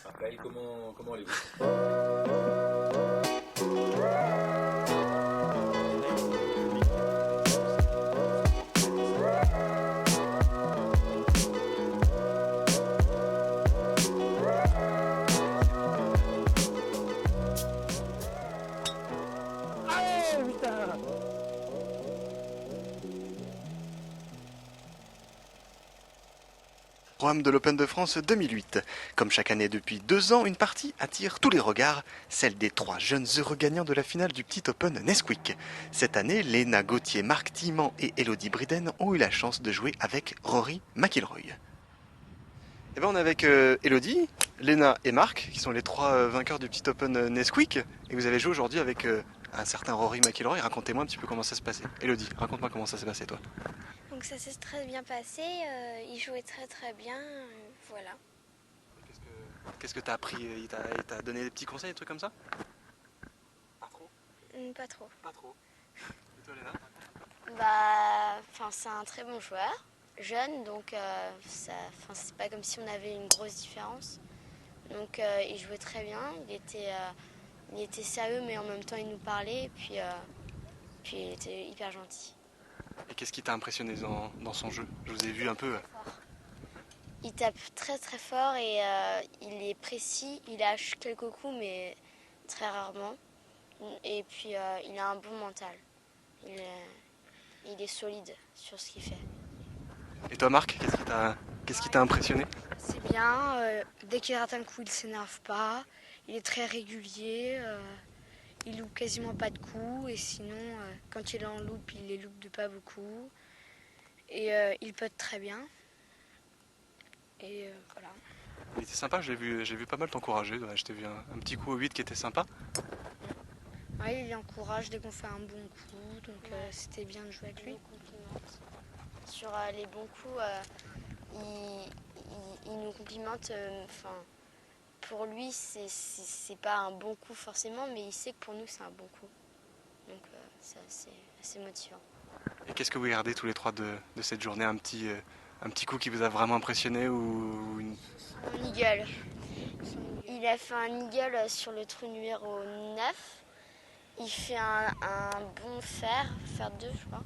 Raphaël, comment allez-vous? Programme de l'Open de France 2008. Comme chaque année depuis 2 ans, une partie attire tous les regards, celle des 3 jeunes heureux gagnants de la finale du petit Open Nesquik. Cette année, Léna Gauthier, Marc Timan et Elodie Briden ont eu la chance de jouer avec Rory McIlroy. Et ben on est avec Elodie, Léna et Marc, qui sont les 3 vainqueurs du petit Open Nesquik. Et vous avez joué aujourd'hui avec un certain Rory McIlroy. Racontez-moi un petit peu comment ça s'est passé. Elodie, raconte-moi comment ça s'est passé toi. Donc ça s'est très bien passé, il jouait très bien, voilà. Qu'est-ce que t'as appris? Il t'a donné des petits conseils, des trucs comme ça? Pas trop? Pas trop. Pas trop. Et toi Léna? C'est un très bon joueur, jeune, donc c'est pas comme si on avait une grosse différence. Donc il jouait très bien, il était sérieux mais en même temps il nous parlait et puis il était hyper gentil. Et qu'est-ce qui t'a impressionné dans son jeu? Je vous ai vu un peu. Il tape très fort et il est précis, il lâche quelques coups mais très rarement. Et puis il a un bon mental, il est solide sur ce qu'il fait. Et toi Marc, qu'est-ce qui t'a impressionné? C'est bien, dès qu'il rate un coup, il s'énerve pas, il est très régulier, il loupe quasiment pas de coups, et sinon, quand il en loupe, il les loupe de pas beaucoup. Et il putt très bien. Et voilà. Il était sympa, j'ai vu pas mal t'encourager. Ouais, je t'ai vu un petit coup au 8 qui était sympa. Ouais, il encourage dès qu'on fait un bon coup, donc c'était bien de jouer avec lui. Sur les bons coups, il nous complimente. Pour lui, c'est pas un bon coup forcément, mais il sait que pour nous, c'est un bon coup. Donc c'est assez motivant. Et qu'est-ce que vous gardez tous les 3 de cette journée? Un petit coup qui vous a vraiment impressionné ou une... Un eagle. Il a fait un eagle sur le trou numéro 9. Il fait un bon fer 2 je crois.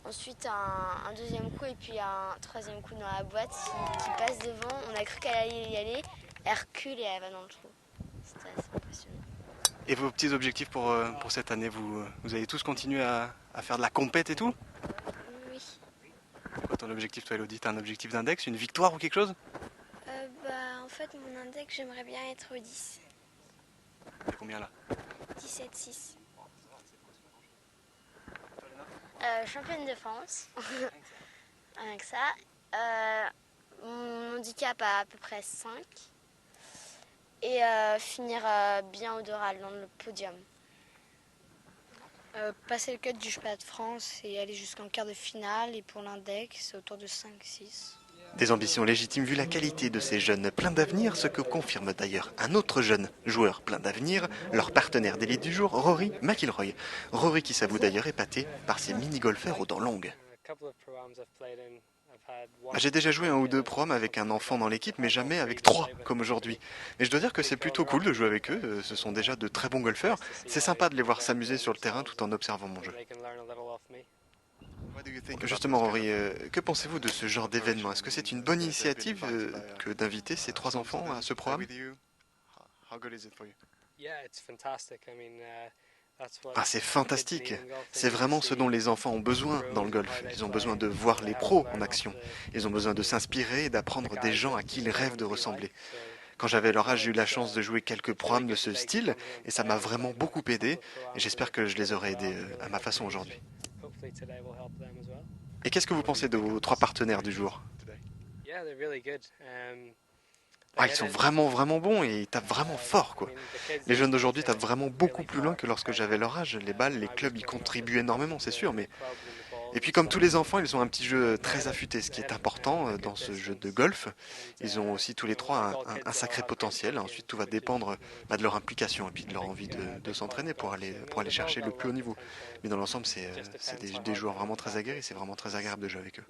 Ensuite un deuxième coup et puis un troisième coup dans la boîte qui passe devant. On a cru qu'elle allait y aller, elle recule et elle va dans le trou. C'était assez impressionnant. Et vos petits objectifs pour cette année, vous allez tous continuer à faire de la compète et tout? Oui. C'est quoi ton objectif toi Elodie? T'as un objectif d'index, une victoire ou quelque chose? En fait mon index j'aimerais bien être au 10. T'as combien là? 17,6. Championne de France. Avec ça. Mon handicap à peu près 5. Et finir bien au doral dans le podium. Passer le cut du championnat de France et aller jusqu'en quart de finale. Et pour l'index, c'est autour de 5-6. Des ambitions légitimes vu la qualité de ces jeunes pleins d'avenir, ce que confirme d'ailleurs un autre jeune joueur plein d'avenir, leur partenaire d'élite du jour, Rory McIlroy. Rory qui s'avoue d'ailleurs épaté par ses mini-golfeurs aux dents longues. J'ai déjà joué 1 ou 2 proms avec un enfant dans l'équipe, mais jamais avec 3 comme aujourd'hui. Et je dois dire que c'est plutôt cool de jouer avec eux, ce sont déjà de très bons golfeurs. C'est sympa de les voir s'amuser sur le terrain tout en observant mon jeu. Justement Rory, que pensez-vous de ce genre d'événement? Est-ce que c'est une bonne initiative que d'inviter ces 3 enfants à ce programme? Ah, c'est fantastique. C'est vraiment ce dont les enfants ont besoin dans le golf. Ils ont besoin de voir les pros en action. Ils ont besoin de s'inspirer et d'apprendre des gens à qui ils rêvent de ressembler. Quand j'avais leur âge, j'ai eu la chance de jouer quelques programmes de ce style et ça m'a vraiment beaucoup aidé et j'espère que je les aurai aidés à ma façon aujourd'hui. Et qu'est-ce que vous pensez de vos 3 partenaires du jour? Ah, ils sont vraiment bons et ils tapent vraiment fort quoi. Les jeunes d'aujourd'hui tapent vraiment beaucoup plus loin que lorsque j'avais leur âge. Les balles, les clubs y contribuent énormément, c'est sûr, mais... Et puis comme tous les enfants, ils ont un petit jeu très affûté, ce qui est important dans ce jeu de golf. Ils ont aussi tous les 3 un sacré potentiel. Ensuite, tout va dépendre de leur implication et puis de leur envie de s'entraîner pour aller chercher le plus haut niveau. Mais dans l'ensemble, c'est des joueurs vraiment très aguerris, c'est vraiment très agréable de jouer avec eux.